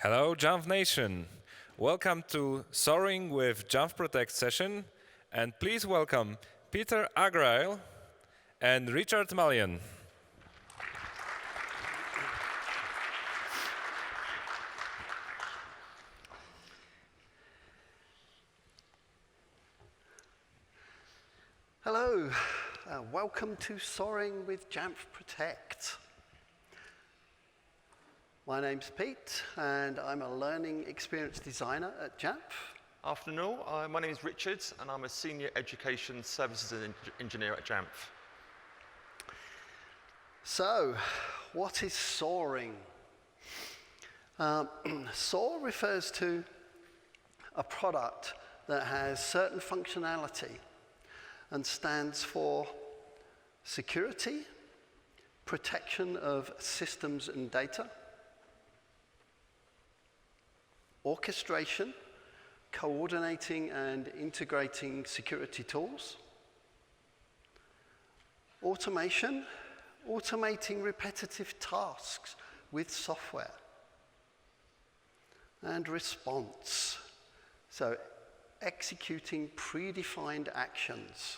Hello, Jamf Nation. Welcome to Soaring with Jamf Protect session, and please welcome Peter Argyle and Richard Mallion. Hello, welcome to Soaring with Jamf Protect. My name's Pete, and I'm a learning experience designer at Jamf. Afternoon, my name is Richard, and I'm a senior education services engineer at Jamf. So, what is soaring? SOAR refers to a product that has certain functionality and stands for security, protection of systems and data, orchestration, coordinating and integrating security tools, automation, automating repetitive tasks with software, and response, so executing predefined actions.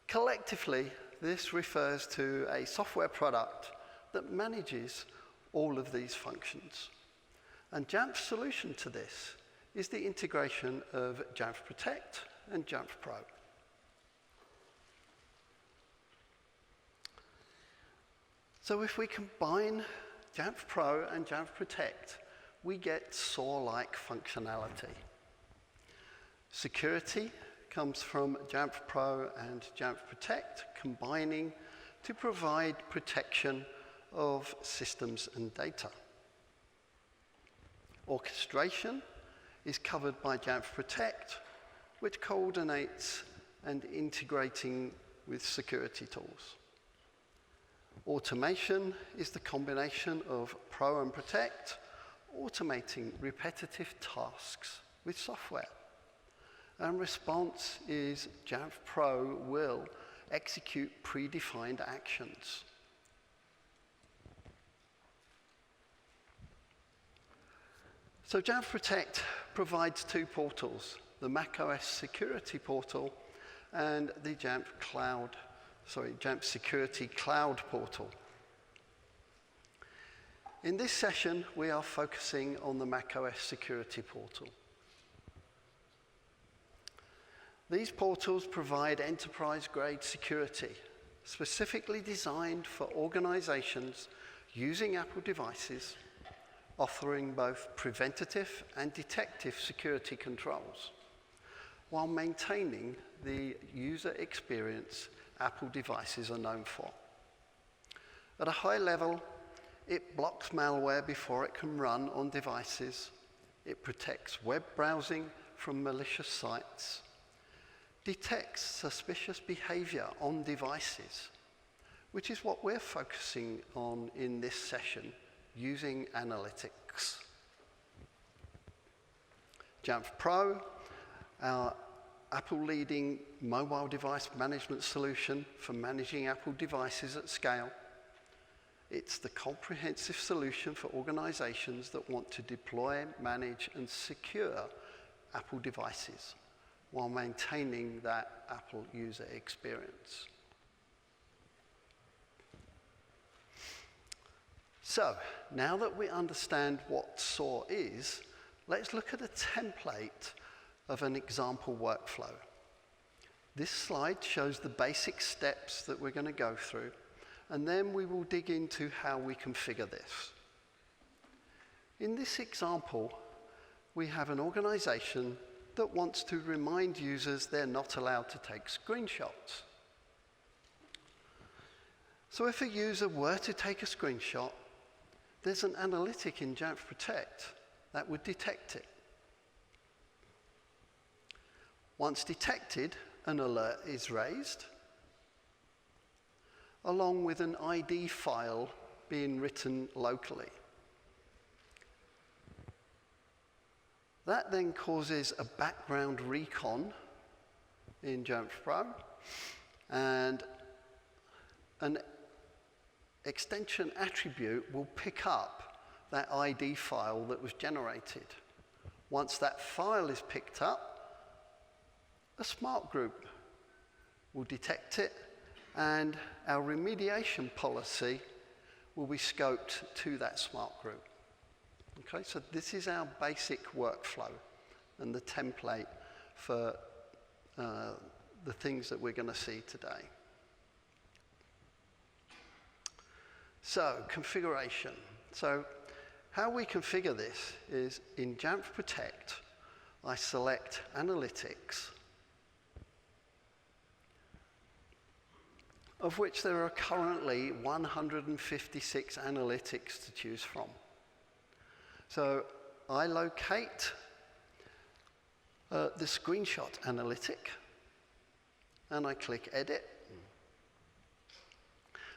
Collectively, this refers to a software product that manages all of these functions. And Jamf's solution to this is the integration of Jamf Protect and Jamf Pro. So if we combine Jamf Pro and Jamf Protect, we get SOAR-like functionality. Security comes from Jamf Pro and Jamf Protect, combining to provide protection of systems and data. Orchestration is covered by Jamf Protect, which coordinates and integrating with security tools. Automation is the combination of Pro and Protect, automating repetitive tasks with software. And response is Jamf Pro will execute predefined actions. So Jamf Protect provides two portals, the macOS Security Portal and the Jamf Security Cloud Portal. In this session, we are focusing on the macOS Security Portal. These portals provide enterprise-grade security, specifically designed for organizations using Apple devices, offering both preventative and detective security controls, while maintaining the user experience Apple devices are known for. At a high level, it blocks malware before it can run on devices. It protects web browsing from malicious sites, detects suspicious behavior on devices, which is what we're focusing on in this session, using analytics. Jamf Pro, our Apple-leading mobile device management solution for managing Apple devices at scale. It's the comprehensive solution for organizations that want to deploy, manage, and secure Apple devices while maintaining that Apple user experience. So, now that we understand what SOAR is, let's look at a template of an example workflow. This slide shows the basic steps that we're going to go through, and then we will dig into how we configure this. In this example, we have an organization that wants to remind users they're not allowed to take screenshots. So if a user were to take a screenshot, there's an analytic in Jamf Protect that would detect it. Once detected, an alert is raised, along with an ID file being written locally. That then causes a background recon in Jamf Pro, and an extension attribute will pick up that ID file that was generated. Once that file is picked up, a smart group will detect it, and our remediation policy will be scoped to that smart group. Okay, so this is our basic workflow and the template for the things that we're going to see today. So, configuration. So, how we configure this is in Jamf Protect, I select Analytics, of which there are currently 156 analytics to choose from. So I locate the screenshot analytic, and I click Edit.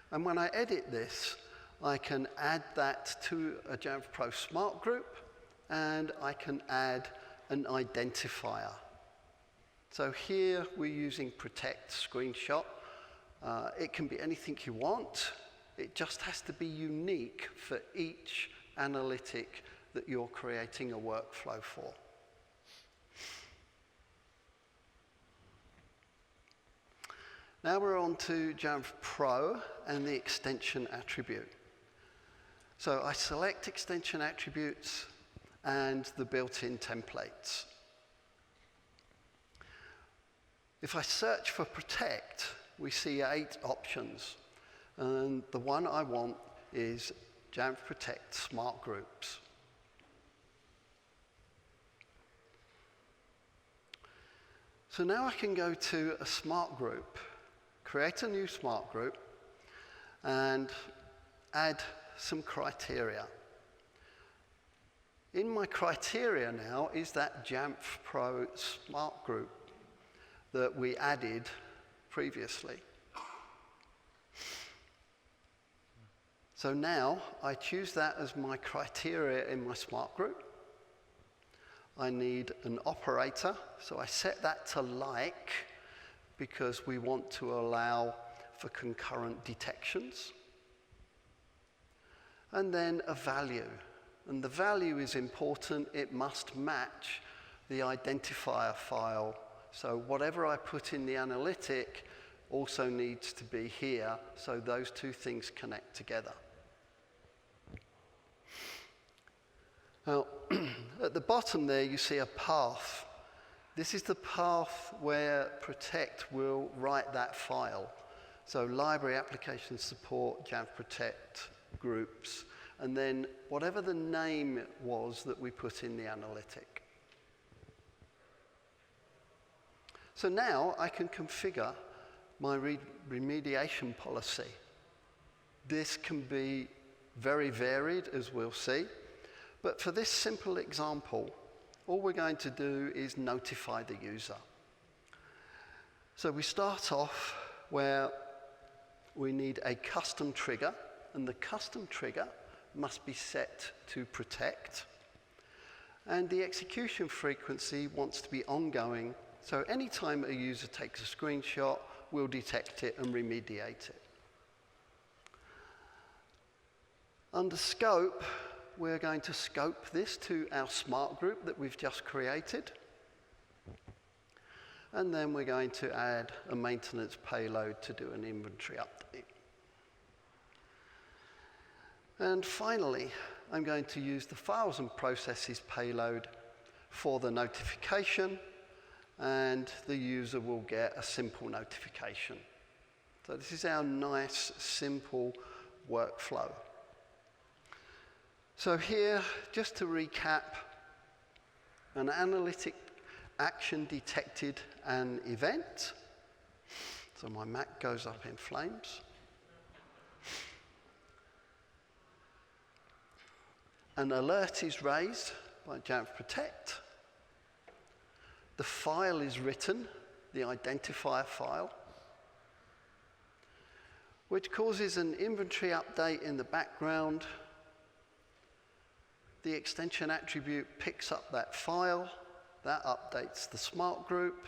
And when I edit this, I can add that to a Jamf Pro Smart Group, and I can add an identifier. So here we're using Protect Screenshot. It can be anything you want. It just has to be unique for each analytic that you're creating a workflow for. Now we're on to Jamf Pro and the extension attribute. So I select extension attributes and the built-in templates. If I search for Protect, we see 8 options, and the one I want is Jamf Protect Smart Groups. So now I can go to a smart group, create a new smart group, and add some criteria. In my criteria now is that Jamf Pro Smart Group that we added previously. So now I choose that as my criteria in my smart group. I need an operator, so I set that to like because we want to allow for concurrent detections. And then a value. And the value is important. It must match the identifier file. So whatever I put in the analytic also needs to be here, so those two things connect together. Now, at the bottom there, you see a path. This is the path where Protect will write that file. So library application support, Jamf Protect groups, and then whatever the name was that we put in the analytic. So now I can configure my remediation policy. This can be very varied, as we'll see. But for this simple example, all we're going to do is notify the user. So we start off where we need a custom trigger, and the custom trigger must be set to Protect. And the execution frequency wants to be ongoing, so anytime a user takes a screenshot, we'll detect it and remediate it. Under scope, we're going to scope this to our smart group that we've just created. And then we're going to add a maintenance payload to do an inventory update. And finally, I'm going to use the files and processes payload for the notification, and the user will get a simple notification. So this is our nice, simple workflow. So here, just to recap, an analytic action detected an event. So my Mac goes up in flames. An alert is raised by Jamf Protect. The file is written, the identifier file, which causes an inventory update in the background. The extension attribute picks up that file, that updates the smart group,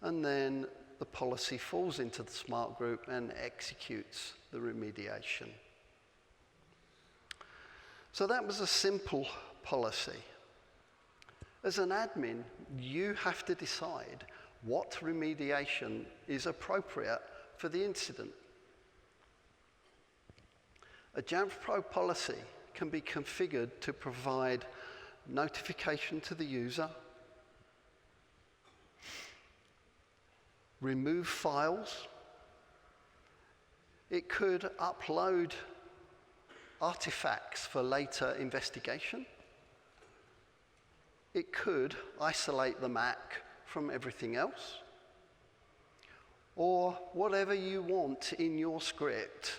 and then the policy falls into the smart group and executes the remediation. So that was a simple policy. As an admin, you have to decide what remediation is appropriate for the incident. A Jamf Pro policy can be configured to provide notification to the user, remove files. It could upload artifacts for later investigation. It could isolate the Mac from everything else. Or whatever you want in your script,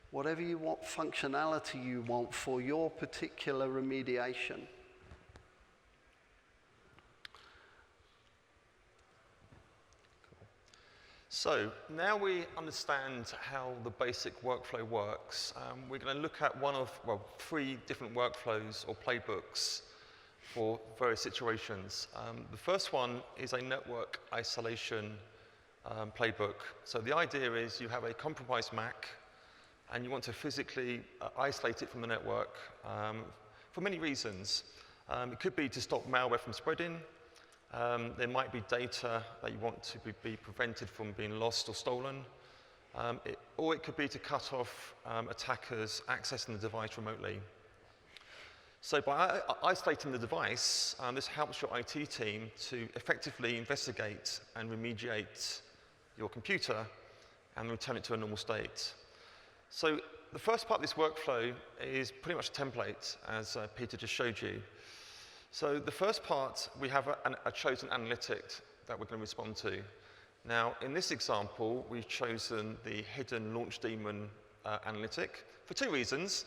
whatever you want, functionality you want for your particular remediation. So now we understand how the basic workflow works. We're going to look at one of, well, 3 different workflows or playbooks for various situations. The first one is a network isolation playbook. So the idea is you have a compromised Mac and you want to physically isolate it from the network for many reasons. It could be to stop malware from spreading. There might be data that you want to be prevented from being lost or stolen. Or it could be to cut off attackers accessing the device remotely. So by isolating the device, this helps your IT team to effectively investigate and remediate your computer and return it to a normal state. So the first part of this workflow is pretty much a template, as Peter just showed you. So the first part, we have a chosen analytic that we're going to respond to. Now, in this example, we've chosen the hidden launch daemon analytic for 2 reasons.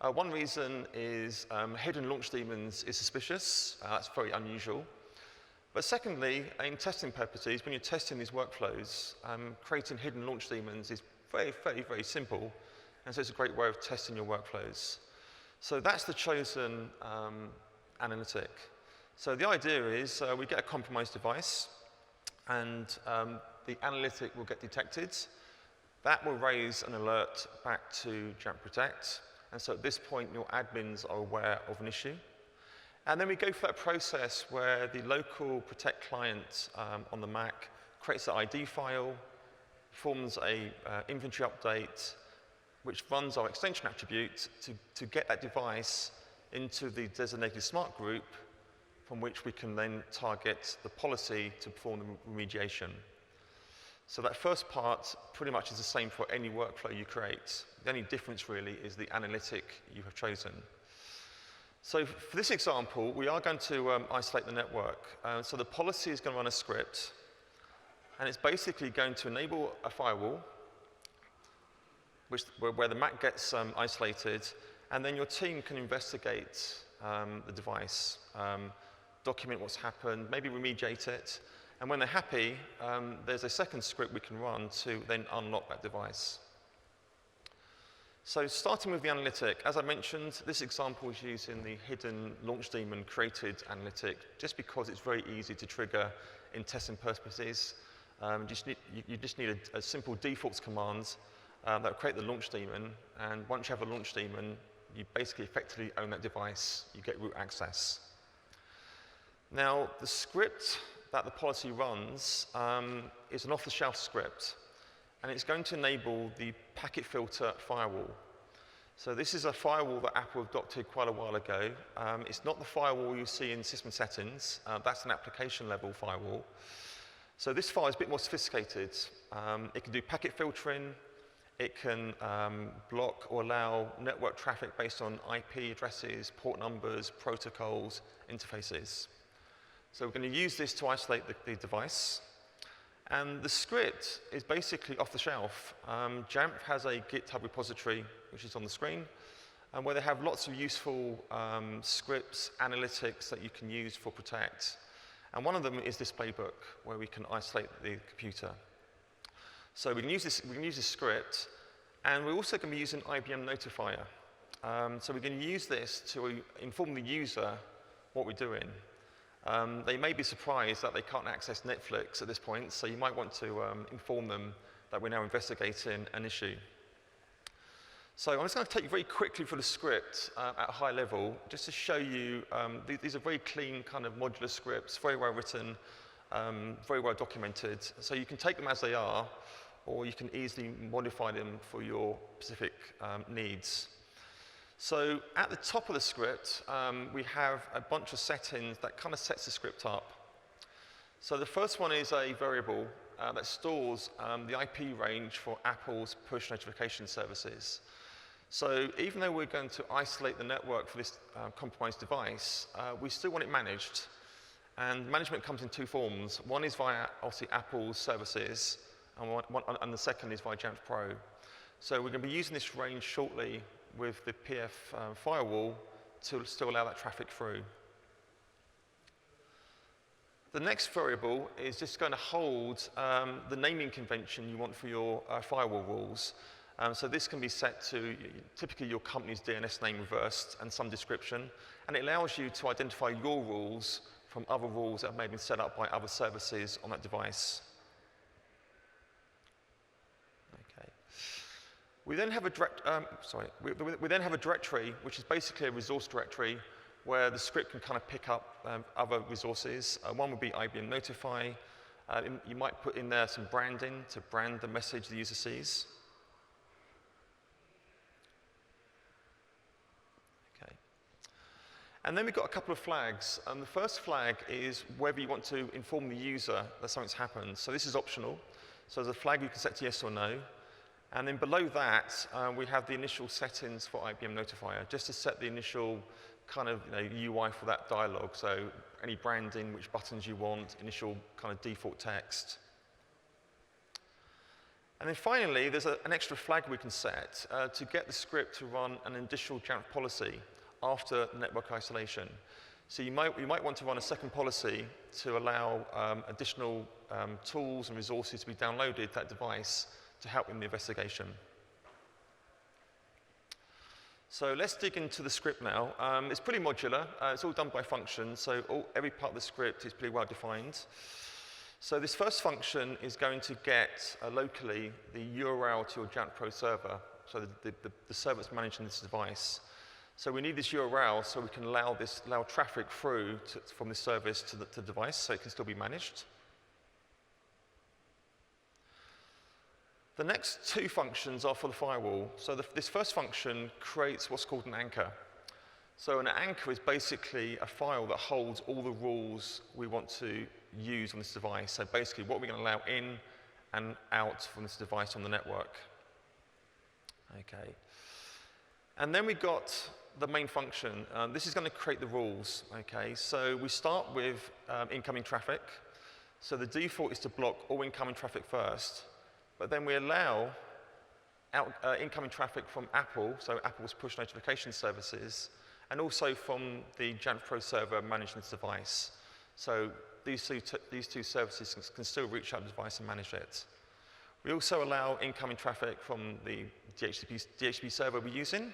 One reason is hidden launch daemons is suspicious. That's very unusual. But secondly, in testing purposes, when you're testing these workflows, creating hidden launch daemons is very, very, very simple. And so it's a great way of testing your workflows. So that's the chosen analytic. So the idea is we get a compromised device, and the analytic will get detected. That will raise an alert back to Jamf Protect. And so at this point, your admins are aware of an issue. And then we go through that process where the local Protect client on the Mac creates an ID file, performs a inventory update, which runs our extension attribute to get that device into the designated smart group, from which we can then target the policy to perform the remediation. So that first part pretty much is the same for any workflow you create. The only difference really is the analytic you have chosen. So for this example, we are going to isolate the network. So the policy is going to run a script, and it's basically going to enable a firewall where the Mac gets isolated, and then your team can investigate the device, document what's happened, maybe remediate it. And when they're happy, there's a second script we can run to then unlock that device. So starting with the analytic, as I mentioned, this example is using the hidden launch daemon created analytic, just because it's very easy to trigger in testing purposes. You just need a simple defaults command that will create the launch daemon. And once you have a launch daemon, you basically effectively own that device. You get root access. Now, the script that the policy runs is an off-the-shelf script, and it's going to enable the packet filter firewall. So this is a firewall that Apple adopted quite a while ago. It's not the firewall you see in system settings. That's an application level firewall. So this file is a bit more sophisticated. It can do packet filtering. It can block or allow network traffic based on IP addresses, port numbers, protocols, interfaces. So we're going to use this to isolate the device. And the script is basically off the shelf. Jamf has a GitHub repository, which is on the screen, and where they have lots of useful scripts, analytics that you can use for Protect. And one of them is this playbook, where we can isolate the computer. So we can use this script, and we're also going to be using IBM Notifier. So we're going to use this to inform the user what we're doing. They may be surprised that they can't access Netflix at this point, so you might want to inform them that we're now investigating an issue. So I'm just going to take you very quickly through the script at a high level, just to show you, these are very clean kind of modular scripts, very well written, very well documented. So you can take them as they are, or you can easily modify them for your specific needs. So at the top of the script, we have a bunch of settings that kind of sets the script up. So the first one is a variable that stores the IP range for Apple's push notification services. So even though we're going to isolate the network for this compromised device, we still want it managed. And management comes in two forms. One is via, obviously, Apple's services, and the second is via Jamf Pro. So we're going to be using this range shortly with the PF firewall to still allow that traffic through. The next variable is just going to hold the naming convention you want for your firewall rules. So this can be set to typically your company's DNS name reversed and some description, and it allows you to identify your rules from other rules that may have been set up by other services on that device. Okay. We then have a directory, which is basically a resource directory where the script can kind of pick up other resources. One would be IBM Notify. You might put in there some branding to brand the message the user sees. Okay. And then we've got a couple of flags. The first flag is whether you want to inform the user that something's happened. So this is optional. So there's a flag you can set to yes or no. And then below that, we have the initial settings for IBM Notifier, just to set the initial kind of UI for that dialog. So any branding, which buttons you want, initial kind of default text. And then finally, there's an extra flag we can set to get the script to run an additional Jamf policy after network isolation. So you might want to run a second policy to allow additional tools and resources to be downloaded to that device to help in the investigation. So let's dig into the script now. It's pretty modular. It's all done by functions, so every part of the script is pretty well defined. So this first function is going to get locally the URL to your Jamf Pro server, so the server that's managing this device. So we need this URL so we can allow traffic through from this service to the device, so it can still be managed. The next two functions are for the firewall. So this first function creates what's called an anchor. So an anchor is basically a file that holds all the rules we want to use on this device. So basically what we're going to allow in and out from this device on the network. Okay. And then we've got the main function. This is going to create the rules. Okay. So we start with incoming traffic. So the default is to block all incoming traffic first. But then we allow incoming traffic from Apple, so Apple's push notification services, and also from the Jamf Pro server managing this device. So these two services can still reach out to the device and manage it. We also allow incoming traffic from the DHCP server we're using.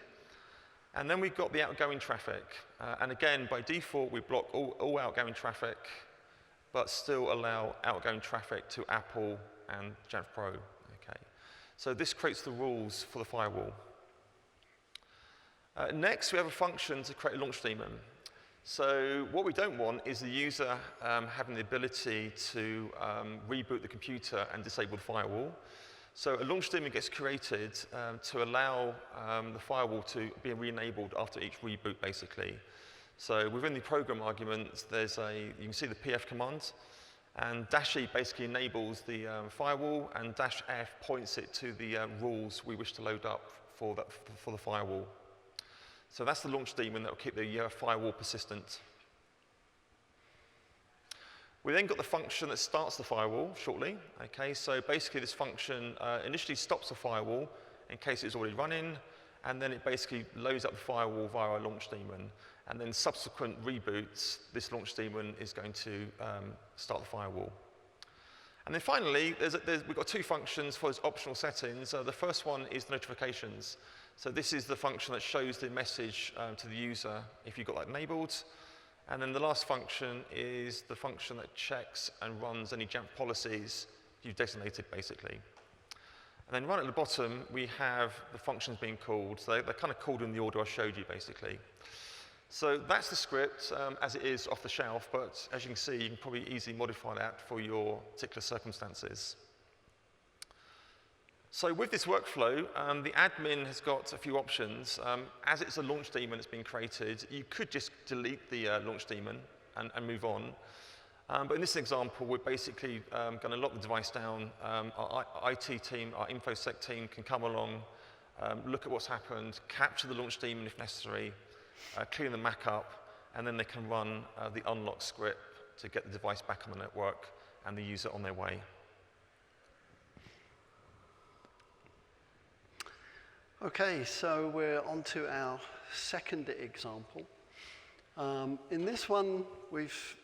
And then we've got the outgoing traffic. And again, by default, we block all outgoing traffic, but still allow outgoing traffic to Apple and Jamf Pro. Okay. So this creates the rules for the firewall. Next, we have a function to create a launch daemon. So what we don't want is the user having the ability to reboot the computer and disable the firewall. So a launch daemon gets created to allow the firewall to be re-enabled after each reboot, basically. So within the program arguments, you can see the PF command. And -E basically enables the firewall, and -F points it to the rules we wish to load up for the firewall. So that's the launch daemon that will keep the firewall persistent. We then got the function that starts the firewall shortly. Okay, so basically this function initially stops the firewall in case it's already running, and then it basically loads up the firewall via a launch daemon. And then subsequent reboots, this launch daemon is going to start the firewall. And then finally, we've got two functions for those optional settings. The first one is the notifications. So this is the function that shows the message to the user if you've got that enabled. And then the last function is the function that checks and runs any Jamf policies you've designated, basically. And then right at the bottom, we have the functions being called. So they're kind of called in the order I showed you, basically. So that's the script as it is off the shelf, but as you can see, you can probably easily modify that for your particular circumstances. So with this workflow, the admin has got a few options. As it's a launch daemon that's been created, you could just delete the launch daemon and move on. But in this example, we're basically going to lock the device down. Our IT team, our InfoSec team can come along, look at what's happened, capture the launch daemon if necessary, clean the Mac up, and then they can run the unlock script to get the device back on the network and the user on their way. Okay, so we're on to our second example. In this one, we've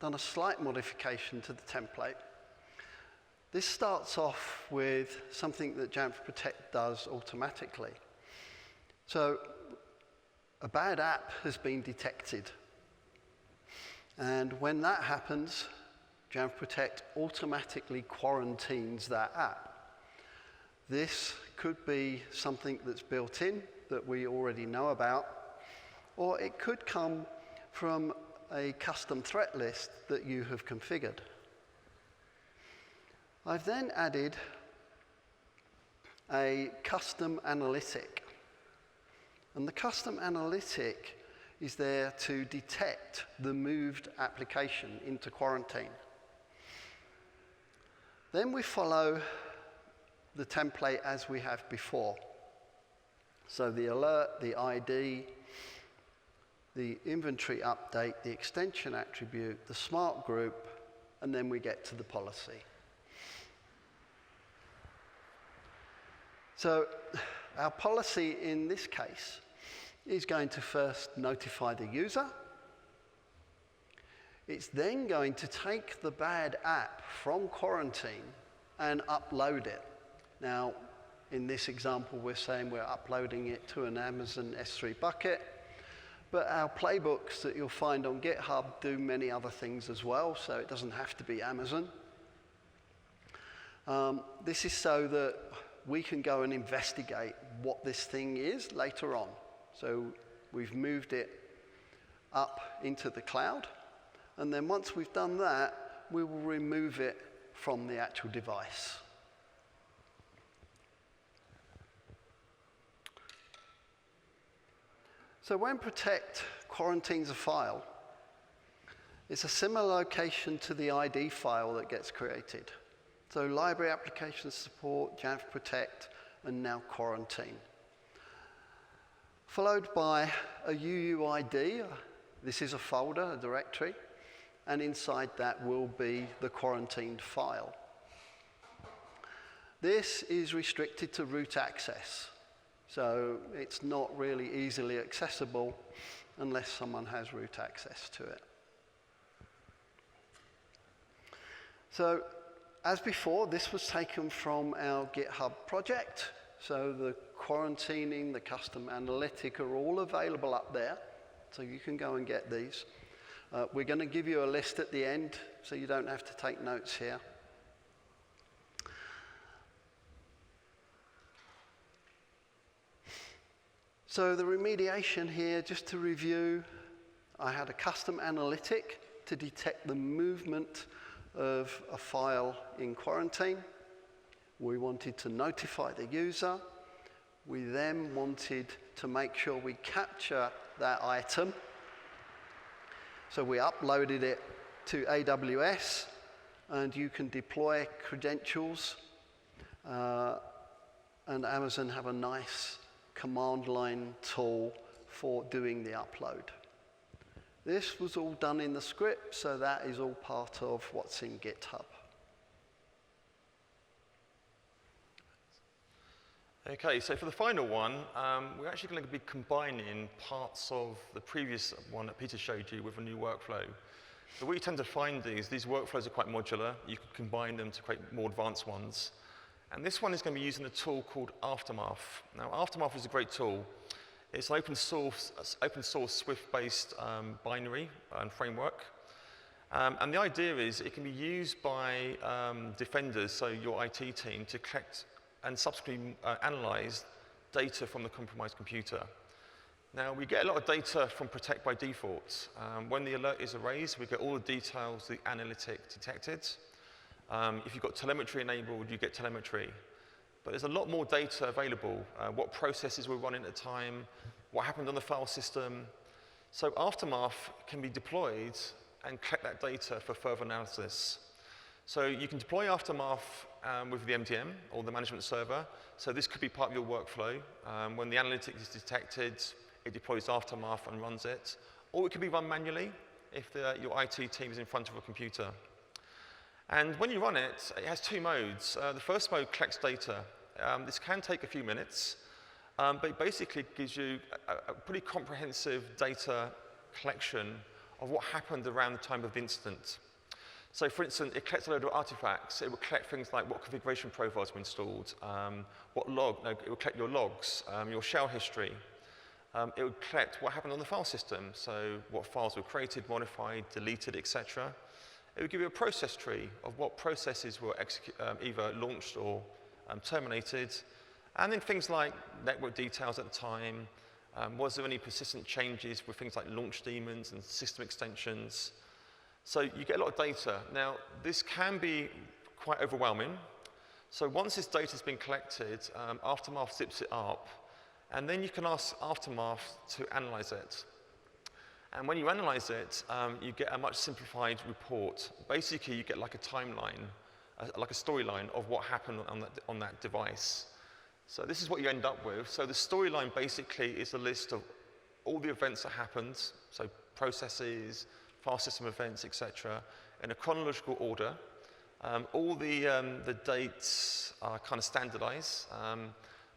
done a slight modification to the template. This starts off with something that Jamf Protect does automatically. So a bad app has been detected. And when that happens, Jamf Protect automatically quarantines that app. This could be something that's built in that we already know about, or it could come from a custom threat list that you have configured. I've then added a custom analytic. And the custom analytic is there to detect the moved application into quarantine. Then we follow the template as we have before. So the alert, the ID, the inventory update, the extension attribute, the smart group, and then we get to the policy. So our policy in this case is going to first notify the user. It's then going to take the bad app from quarantine and upload it. Now, in this example, we're saying we're uploading it to an Amazon S3 bucket, but our playbooks that you'll find on GitHub do many other things as well, so it doesn't have to be Amazon. This is so that we can go and investigate what this thing is later on. So we've moved it up into the cloud, and then once we've done that, we will remove it from the actual device. So when Protect quarantines a file, it's a similar location to the ID file that gets created. So library application support, Jamf Protect, and now quarantine. Followed by a UUID. This is a folder, a directory, and inside that will be the quarantined file. This is restricted to root access. So it's not really easily accessible unless someone has root access to it. So as before, this was taken from our GitHub project. So the quarantining, the custom analytic are all available up there. So you can go and get these. We're going to give you a list at the end, so you don't have to take notes here. So the remediation here, just to review, I had a custom analytic to detect the movement of a file in quarantine. We wanted to notify the user. We then wanted to make sure we capture that item. So we uploaded it to AWS, and you can deploy credentials. And Amazon have a nice command line tool for doing the upload. This was all done in the script, so that is all part of what's in GitHub. Okay, so for the final one, we're actually going to be combining parts of the previous one that Peter showed you with a new workflow. So what you tend to find is these workflows are quite modular. You can combine them to create more advanced ones. And this one is going to be using a tool called Aftermath. Now, Aftermath is a great tool. It's an open source Swift-based binary and framework. And the idea is it can be used by defenders, so your IT team, to collect and subsequently analyze data from the compromised computer. Now, we get a lot of data from Protect by default. When the alert is raised, we get all the details the analytic detected. If you've got telemetry enabled, you get telemetry. But there's a lot more data available, what processes were running at the time, what happened on the file system. So Aftermath can be deployed and collect that data for further analysis. So you can deploy Aftermath with the MDM or the management server. So this could be part of your workflow. When the analytics is detected, it deploys Aftermath and runs it. Or it can be run manually if your IT team is in front of a computer. And when you run it, it has two modes. The first mode collects data. This can take a few minutes, but it basically gives you a pretty comprehensive data collection of what happened around the time of the incident. So for instance, it collects a load of artifacts. It will collect things like what configuration profiles were installed, it will collect your logs, your shell history. It would collect what happened on the file system, so what files were created, modified, deleted, etc. It would give you a process tree of what processes were either launched or terminated, and then things like network details at the time. Was there any persistent changes with things like launch daemons and system extensions? So you get a lot of data. Now, this can be quite overwhelming. So once this data has been collected, Aftermath zips it up, and then you can ask Aftermath to analyze it. And when you analyze it, you get a much simplified report. Basically, you get like a timeline, like a storyline of what happened on that device. So this is what you end up with. So the storyline basically is a list of all the events that happened, so processes, file system events, etc., in a chronological order. All the dates are kind of standardized.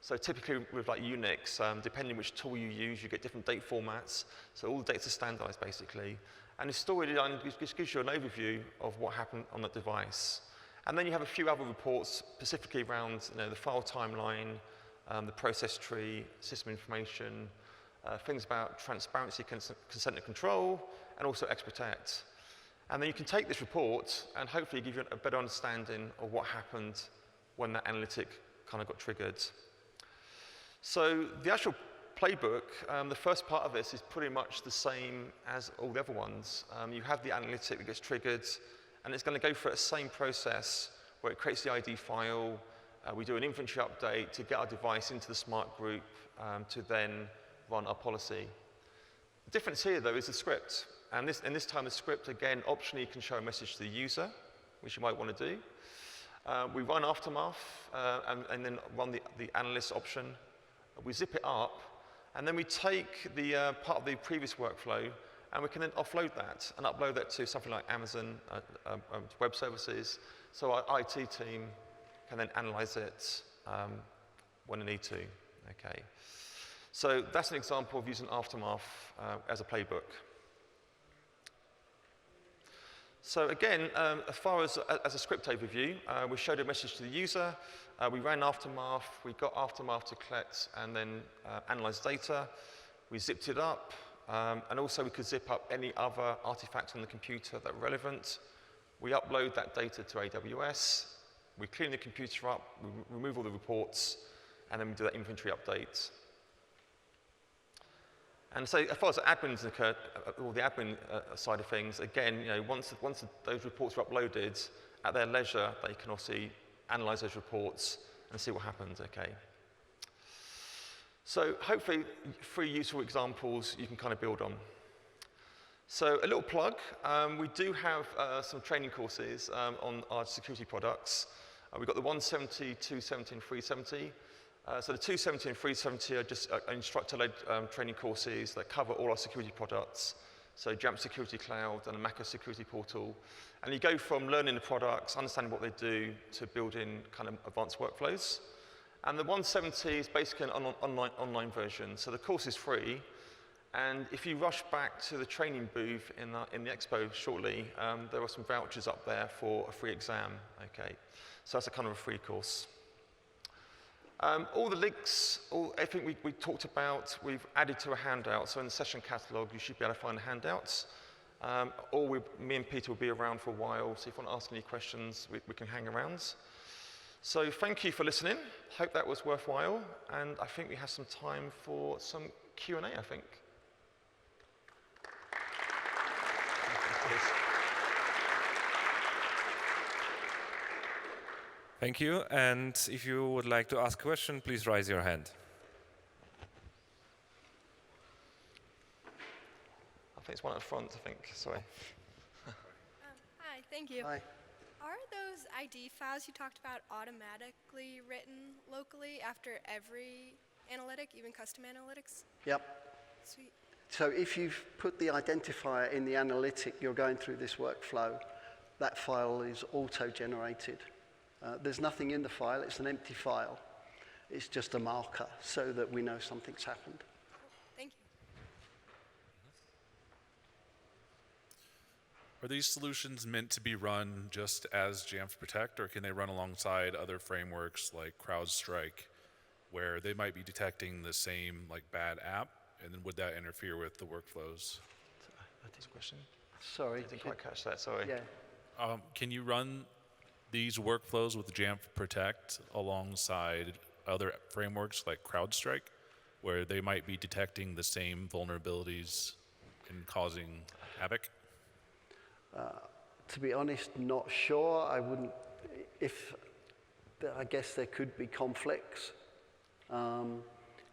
So typically with like Unix, depending which tool you use, you get different date formats. So all the dates are standardized basically. And the storyline just gives you an overview of what happened on that device. And then you have a few other reports specifically around the file timeline, the process tree, system information, things about transparency, consent and control, and also Protect. And then you can take this report and hopefully give you a better understanding of what happened when that analytic kind of got triggered. So the actual playbook, the first part of this is pretty much the same as all the other ones. You have the analytic that gets triggered, and it's going to go through the same process where it creates the ID file. We do an inventory update to get our device into the smart group to then run our policy. The difference here, though, is the script. And this time, the script, again, optionally can show a message to the user, which you might want to do. We run Aftermath and then run the analyst option. We zip it up, and then we take the part of the previous workflow, and we can then offload that and upload that to something like Amazon Web Services. So our IT team can then analyze it when they need to. Okay. So that's an example of using Aftermath as a playbook. So again, as far as a script overview, we showed a message to the user. We ran Aftermath. We got Aftermath to collect and then analyze data. We zipped it up. And also, we could zip up any other artifacts on the computer that are relevant. We upload that data to AWS. We clean the computer up. We remove all the reports. And then we do that inventory update. And so as far as the admins occur, or the admin side of things, again, once those reports are uploaded, at their leisure, they can also analyze those reports and see what happened, okay. So hopefully, 3 useful examples you can kind of build on. So a little plug, we do have some training courses on our security products. We've got the 170, 270, and 370. So the 270 and 370 are just instructor-led training courses that cover all our security products. So Jamf Security Cloud and a macOS security portal. And you go from learning the products, understanding what they do, to building kind of advanced workflows. And the 170 is basically an online version. So the course is free. And if you rush back to the training booth in the expo shortly, there are some vouchers up there for a free exam. Okay, so that's a kind of a free course. All the links, everything we talked about, we've added to a handout. So in the session catalog, you should be able to find the handouts. Or me and Peter will be around for a while, so if you want to ask any questions, we can hang around. So thank you for listening. Hope that was worthwhile. And I think we have some time for some Q&A, I think. Thank you. And if you would like to ask a question, please raise your hand. I think it's one at the front, I think. Sorry. Hi, thank you. Hi. Are those ID files you talked about automatically written locally after every analytic, even custom analytics? Yep. Sweet. So if you've put the identifier in the analytic, you're going through this workflow, that file is auto-generated. There's nothing in the file, it's an empty file. It's just a marker so that we know something's happened. Thank you. Are these solutions meant to be run just as Jamf Protect, or can they run alongside other frameworks like CrowdStrike, where they might be detecting the same bad app, and then would that interfere with the workflows? That's a question. Sorry. I didn't quite catch that, sorry. Yeah. Can you run these workflows with Jamf Protect alongside other frameworks like CrowdStrike, where they might be detecting the same vulnerabilities and causing havoc? To be honest, not sure. I wouldn't, I guess there could be conflicts.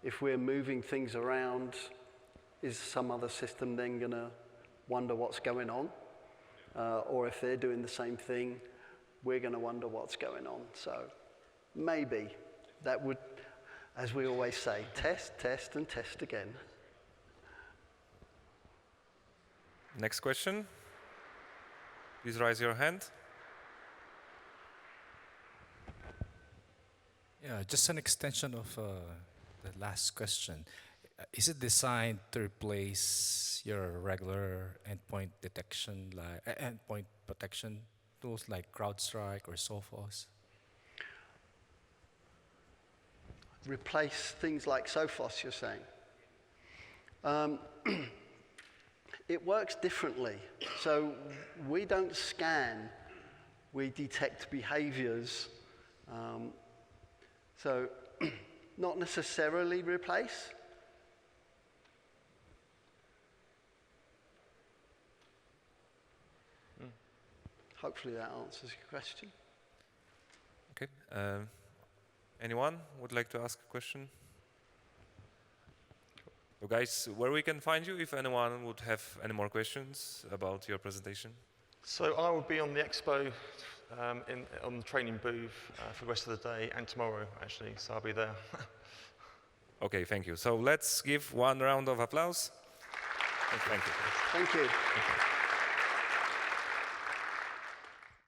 If we're moving things around, is some other system then going to wonder what's going on? Or if they're doing the same thing, we're going to wonder what's going on. So maybe that would, as we always say, test, test, and test again. Next question. Please raise your hand. Yeah, just an extension of the last question. Is it designed to replace your regular endpoint detection, like endpoint protection tools like CrowdStrike or Sophos? Replace things like Sophos, you're saying? It works differently. So we don't scan, we detect behaviors. So not necessarily replace. Hopefully that answers your question. Okay. Anyone would like to ask a question? So guys, where we can find you if anyone would have any more questions about your presentation? So I will be on the expo on the training booth for the rest of the day and tomorrow, actually, so I'll be there. Okay, thank you. So let's give one round of applause. Thank you. Thank you.